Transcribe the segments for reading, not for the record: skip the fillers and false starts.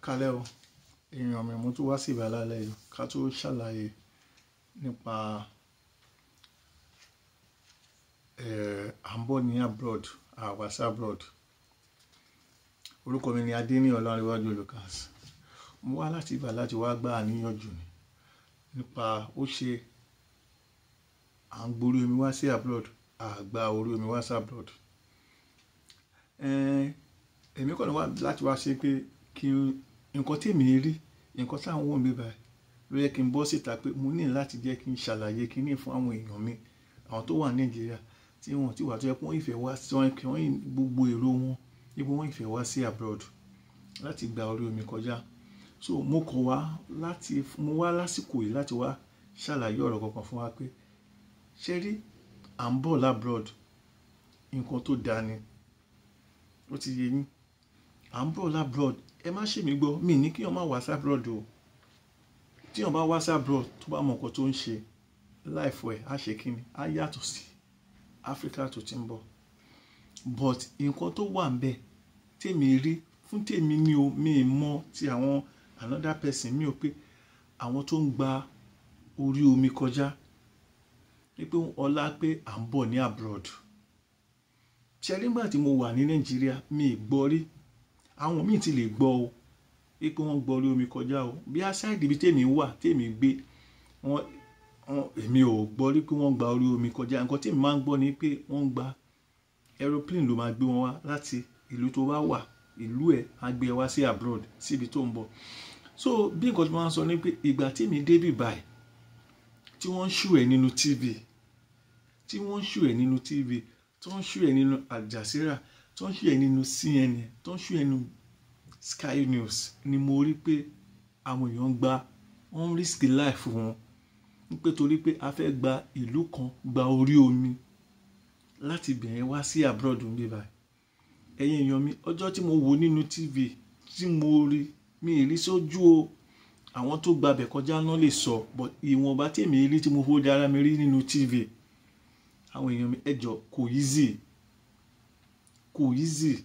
Kálẹ̀ o, èèyàn mi mo tún wá sí ìbà lálẹ́ yìí ká tó ṣàlàyé nípa à ń bọ̀ ní abroad, àwa sí abroad. Orúkọ mi ni Adéníyì Ọlárewájú Lucas. Mo wá láti ìbà láti wá gbà àníyànjú nípa ó ṣe à ń gborí omi wá sí abroad, àgbà orí omi wá sí abroad. Èmi kàn wá láti wá ṣe pé kí nǹkan tí èmi rí, nǹkan tí àwọn òbí báyìí ló yẹ kí n bọ́ síta pé mo ní láti jẹ́ kí n ṣàlàyé kíní fún àwọn èèyàn mi, àwọn tó wà ní Nàìjíríà tí wọ́n ti wà tó yẹ kí wọ́n ìfẹ́ wá sí wọ́n gbogbo èrò wọn níbo wọ́n ìfẹ́ wá sí abroad láti gba orí omi kọjá. So mo kàn wá mo wá lásìkò yìí láti wá ṣàlàyé ọ̀rọ̀ kankan fún wa pé ṣé rí à ń bọ̀ labroad nǹkan tó dáa ni, ó ti yé yín. À ń bọ̀ labroad, ẹ má ṣe mí gbọ́, mi ní kí wọ́n má wá sí abroad o. Tí wọ́n bá wá sí abroad tó bá mọ nǹkan tó ń ṣe, life ẹ̀ á ṣe kíni, á yàtọ̀ sí Africa tó ti ń bọ̀. But nǹkan tó wà ńbẹ̀ tèmi rí fún tèmi ni o, mi mọ̀ ti àwọn another person mi ò pé àwọn tó ń gba orí omi kọjá wípé ọlá pé à ń bọ̀ ní abroad. Ṣé nígbà tí mo wà ní Nàìjíríà mi gbọ́ rí, àwọn míì ti lè gbọ́ o wípé wọ́n gbọ́ orí omi kọjá o. Bí aside ibi tèmi wà tèmi gbé èmi ò gbọ́ rí pé wọ́n gba orí omi kọjá. Nǹkan tèmi máa ń gbọ́ ni pé wọ́n gba aeroplane ló máa gbé wọn wá láti ìlú tó bá wà, ìlú ẹ̀ á gbé wá sí abroad síbi tó ń bọ̀. So bí nǹkan tí wọ́n máa ń sọ ni pé ìgbà tèmi débí báyìí tí wọ́n ń ṣù ẹ̀ nínú TV, tí wọ́n ń ṣù ẹ̀ nínú TV, tí wọ́n ń ṣù ẹ̀ nínú Al Jazeera, tí wọ́n ń ṣù ẹ̀ nínú CNN, tí wọ́n ń ṣù ẹ̀ nínú Sky News ni mo rí pé àwọn èèyàn wọ́n risk life wọn pé torí pé a fẹ́ gba ìlú kan gba orí omi láti bẹ̀rẹ̀ wá sí abroad ń bí báyìí. Ẹ̀yin èèyàn mi, ọjọ́ tí mo wò nínú TV tí mo rí mi ì rí sójú o. Àwọn tó gba bẹ̀ kọjá náà lè sọ, but ìwọ̀nba tèmi rí tí mo fojú ara mi rí nínú TV, àwọn èèyàn mi ẹjọ́ kò easy.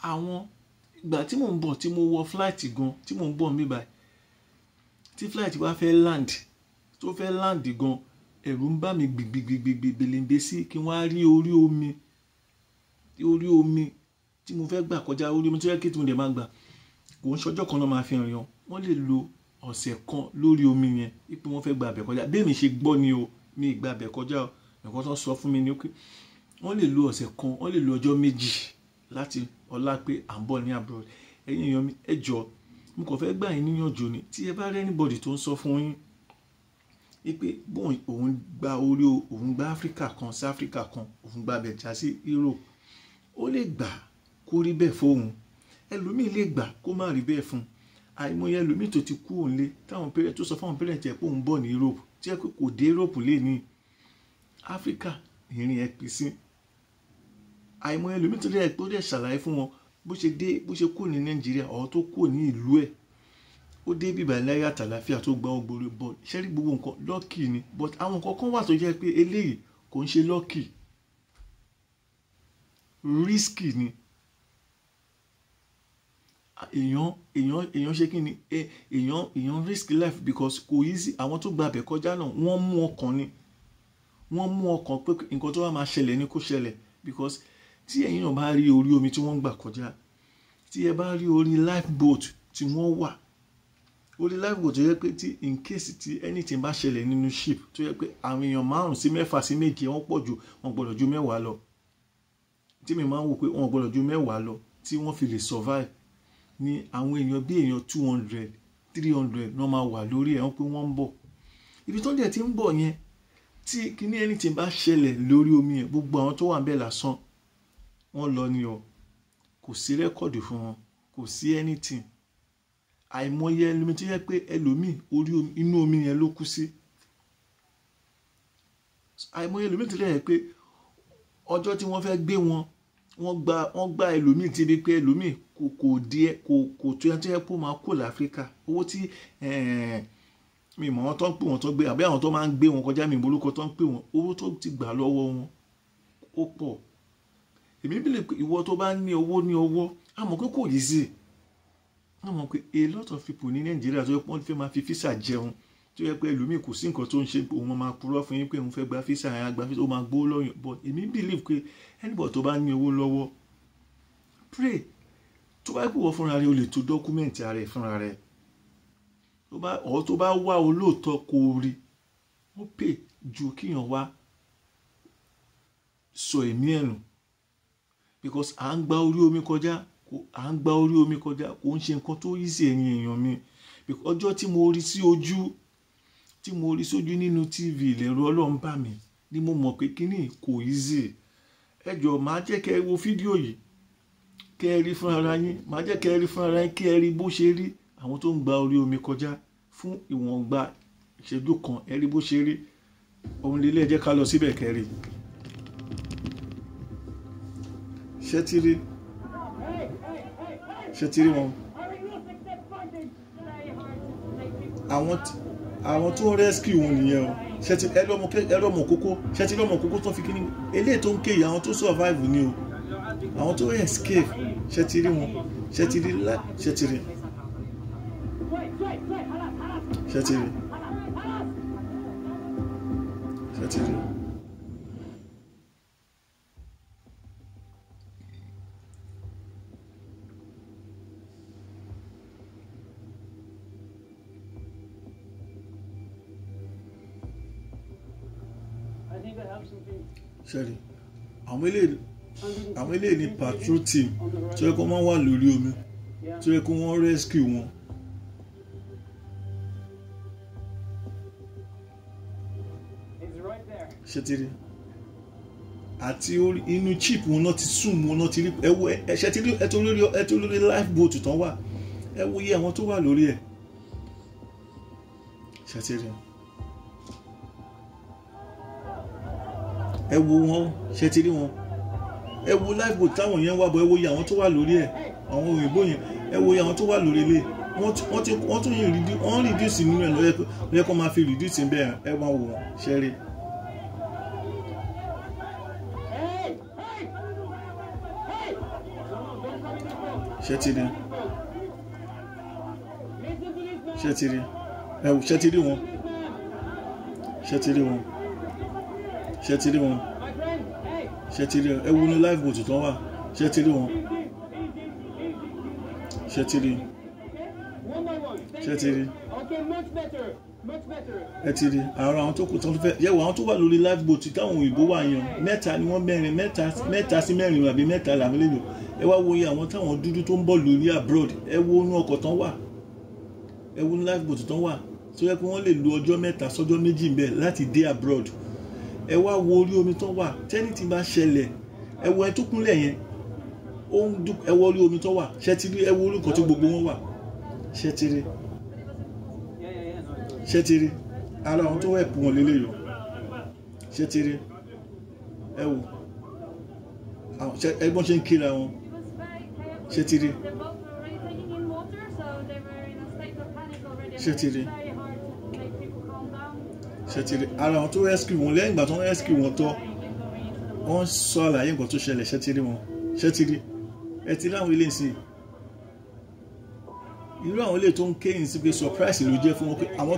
Àwọn ìgbà tí mò ń bọ̀ tí mo wọ flight gan tí mò ń bọ̀ ń bí báyìí, tí flight wá fẹ́ land gan, ẹ̀rù ń bá mi gbìgbìgbìgbìgbìgbìgbì sí kí wọ́n á rí orí omi tí mo fẹ́ gbà kọjá, orí omi tó yẹ kí tí mo dẹ̀ máa gbà kò ń ṣọjọ́ kan náà máa fi hàn yàn. Wọ́n lè lo ọ̀sẹ̀ kan lórí omi yẹn wípé wọ́n fẹ́ gba abẹ̀ kọjá. Bí èmi ṣe gbọ́ ni o, mi gba abẹ̀ kọjá o. Nǹkan tó ń sọ fún mi ni pé wọ́n lè lo ọ̀sẹ̀ kan, wọ́n lè lo ọjọ́ méjì láti ọlá pé à ń bọ̀ ní abroad. Ẹ̀yin èèyàn mi ẹjọ́, mo kàn fẹ́ gbà yín níyànjú ni tí ẹ bá rí anybody tó ń sọ fún yín wípé òun gba Africa kan sí Africa kan, òun gba abẹ̀ já sí Europe, ó lè gbà kó rí bẹ́ẹ̀ fóun. Ẹlòmíì lè gbà kó má rí bẹ́ẹ̀ fún. Àìmọye ẹlòmíì tó ti kú òǹlé táwọn parents tó sọ fún àwọn parents ẹ̀ pé òun bọ̀ ní Europe tí ẹ pé kò dé Europe lé ní Africa ìrìn ẹ̀ pín sí. Àìmọye ẹlòmíì tó lè ṣàlàyé fún wọn bó ṣe kú ní Nàìjíríà ọ̀ tó kú ní ìlú ẹ̀, ó dé bíbà láyé àtàlàfíà tó gba ògbóró bọ̀. Ṣé rí gbogbo nǹkan lucky ni, but àwọn nǹkan kan wà tó jẹ́ pé eléyìí kò ń ṣe lucky, risky ni. Èèyàn ṣe kí ni, èèyàn risk life because kò easy. Àwọn tó gba abẹ̀ kọjá náà wọ́n mú ọkàn pé nǹkan tó wá máa ṣẹlẹ̀ ni kó ṣẹlẹ̀, because tí ẹ̀yin náà bá rí orí omi tí wọ́n gbà kọjá, tí ẹ bá rí orí lifeboat tí wọ́n wà, orí lifeboat tó yẹ pé tí in case tí anything bá ṣẹlẹ̀ nínú ship tó yẹ pé àwọn èèyàn 5 sí 6 sí 7 wọ́n pọ̀ jù, wọ́n gbọ́dọ̀ ju 10 lọ. Tí mi máa ń wò pé wọ́n gbọ́dọ̀ ju 10 lọ tí wọ́n fi lè survive, ni àwọn èèyàn bí èèyàn 200 300 náà máa wà lórí ẹ̀ wọ́n pé wọ́n ń bọ̀. Ibi tó dẹ̀ ti ń bọ̀ yẹn tí kíní anything bá ṣẹlẹ̀ lórí omi yẹn, gbogbo àwọn tó wà ńbẹ̀ lásán wọ́n lọ ni o. Kò sí rẹ́kọ̀dì fún wọn, kò sí anything. Àìmọye ẹlòmíì tó yẹ pé ẹlòmíì inú omi yẹn ló kú sí. Àìmọye ẹlòmíì tó yẹ pé ọjọ́ tí wọ́n fẹ́ gbé wọn, wọ́n gba ẹlòmíì tí bí pé ẹlòmíì kò tó yẹ kó máa kó l'Áfíríkà. Owó tí mi mọ̀ wọ́n tó ń pè wọ́n tó gbé àbí àwọn tó máa ń gbé wọn kọjá mi ìmọ̀lúkọ tó ń pè wọ́n, owó tó ti gbà lọ́wọ́ wọn ó pọ̀. Èmi bí lè pé ìwọ tó bá ní owó á mọ̀ pé kò easy. wọ́n mọ̀ pé a lot of people ní Nàìjíríà tó yẹ pé wọ́n fẹ́ máa fi físà jẹun tó yẹ pé ẹlòmíì kò sí nǹkan tó ń ṣe òun máa purọ́ fún yín pé òun fẹ́ gba físà yẹn gba físà ó máa gbó lọ́yìn but èmi believe pé anybody tó bá ní owó lọ́wọ́ pray tó bá gbé wọ́n fúnra rẹ̀ o lè tó dọ́kúmẹ̀ntì ara ẹ̀ fúnra rẹ̀ tó bá wá olóòótọ́ kó rí ó pè ju kíyàn wá sọ ẹ̀mí ẹ̀nù because à ń gba orí omi kọjá kò ń ṣe nǹkan tó easy ẹ̀yin èèyàn mi because ọjọ́ tí mo rí sí ojú nínú TV ìlẹ̀rọ Ọlọ́run bá mi ni mo mọ̀ pé kíní kò easy ẹ jọ̀ọ́ máa jẹ́ kẹ́ ẹ wo fídíò yìí kẹ́ ẹ rí fún ara yín máa jẹ́ kẹ́ ẹ rí fún ara yín kẹ́ ẹ rí bó ṣe rí àwọn tó ń gba orí omi kọjá fún ìwọ̀nba ìṣẹ́jú kan ẹ rí bó ṣe rí ohun lílé ẹ jẹ́ ká lọ síbẹ̀ kẹ́ ẹ rí ṣẹ́tírí wọn àwọn tó rescue wọn nìyẹn o ẹlọ́mọ kókó ṣẹ́tírí ọmọ kókó tó fi kíní eléyìí tó ń kéyìí àwọn tó survive ni o àwọn tó escape ṣẹ́tírí wọn ṣẹ́tírí ṣẹ́rí àwọn eléyìí ní patrol team tó yẹ kó máa wà lórí omi tó yẹ kó wọ́n rescue wọn. ṣẹ́tírí àti inú chip wọn náà ti sùn wọn náà ti rí ṣẹ́tírí ẹtí olórí lifeboat tán wà ẹ wo iye àwọn tó wà lórí ẹ̀ ṣẹ́tírí. ẹ wo wọn ṣe ti rí wọn ẹ wo lifeboat táwọn yẹn wà bọ̀ ẹ wo iye àwọn tó wà lórí ẹ̀ àwọn òyìnbó yẹn ẹ wo iye àwọn tó wà lórí ilé wọ́n tún yìn reduce nínú ẹ̀ lọ́yẹ kó máa fi reduce bẹ́ẹ̀ ẹ máa wò wọ́n ṣe rí. ṣe ti rí ẹ wò ṣe ti rí wọn ṣẹ́tírí wọn ṣẹ́tírí ẹ wo ní lifeboat tán wà ṣẹ́tírí wọn ṣẹ́tírí ẹ ti rí àwọn tó kù tán fẹ́ yẹ̀wò àwọn tó wà lórí lifeboat táwọn òyìnbó wà yan mẹ́ta ni wọ́n mẹ́rin mẹ́ta sí mẹ́rin àbí mẹ́ta làwọn lè lò ẹ wá wo iye àwọn táwọn dúdú tó ń bọ̀ lórí abroad ẹ wo inú ọkọ̀ tán wà ẹ wo ní lifeboat tán wà tó yẹ kí wọ́n lè lo ọjọ́ mẹ́ta sọ́jọ́ méjì ń bẹ̀ láti dé abroad ẹ wá wo orí omi tó wà tẹ́ni tí bá ṣẹlẹ̀ ẹ wo ẹ tó kúnlẹ̀ yẹn ó ń dùn ẹ wo orí omi tó wà ṣẹ́tírí ẹ wo orúkọ tí gbogbo wọn wà ṣẹ́tírí ara àwọn tó ẹ̀pù wọn lélẹ̀ yọ ṣẹ́tírí ẹ wo ẹgbọ́n ṣe ń kíra wọn ṣẹ́tírí ṣẹ́tírí ara àwọn tó rescue wọn lẹ́yìn ìgbà tó ń rescue wọn tọ́ wọ́n sọ àlàyé nǹkan tó ṣẹlẹ̀ ṣẹ́tírí wọn ṣẹ́tírí ẹ ti láwọn ilé ìsìn irú àwọn ilé tó ń kéyìn sí pé surprise ló jẹ́ fún wọn pé àwọn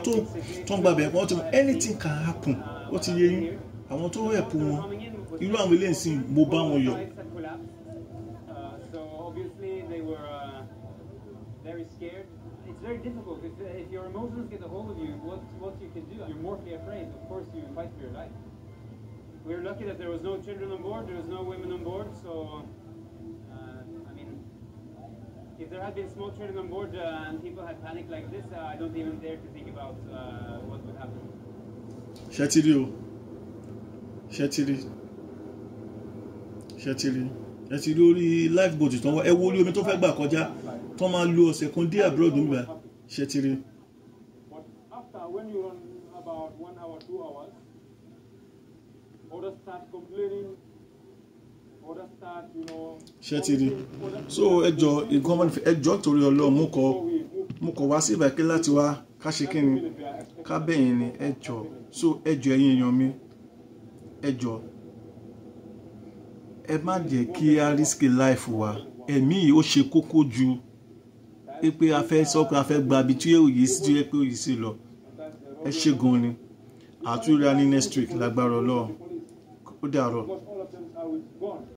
tó ń gbàbẹ̀ wọ́n ti mọ̀ anything can happen ó ti yé yín àwọn tó rẹ̀ pọ̀ wọn irú àwọn ilé ìsìn mo bá wọn yọ. It's very difficult if your emotions get a hold of you. What you can do? You're mortally afraid. Of course, you fight for your life. We're lucky that there was no children on board. There was no women on board. So, I mean, if there had been small children on board and people had panicked like this, I don't even dare to think about what would happen. Ṣẹ́tírí o, ẹ ti rí orí lifeboat tán wá ẹ wo orí omi tó fẹ́ gbà kọjá tó máa lo ọ̀sẹ̀ kan dé abroad nígbà ṣẹ́tírí. But after when you run about 1 hour, 2 hours, others start complaining, others start, ṣẹ́tírí. So ẹjọ́ torí Ọlọ́run mo kọ̀ wá sí ìbàkẹ́ láti wá ká ṣe kí ni ká bẹ̀yìn ni ẹjọ́ so ẹjọ́ ẹ̀yin èèyàn mi ẹjọ́ ẹ má jẹ́ kí a risk life wa ẹ̀mí yìí ó ṣe kókó ju pé a fẹ́ sọ pé a fẹ́ gba ibi tí òye sí tó yẹ pé òye sí lọ. Ẹ ṣé gan ni àtúnyẹ̀wò ní next week lágbára Ọlọ́run ó dàárọ̀.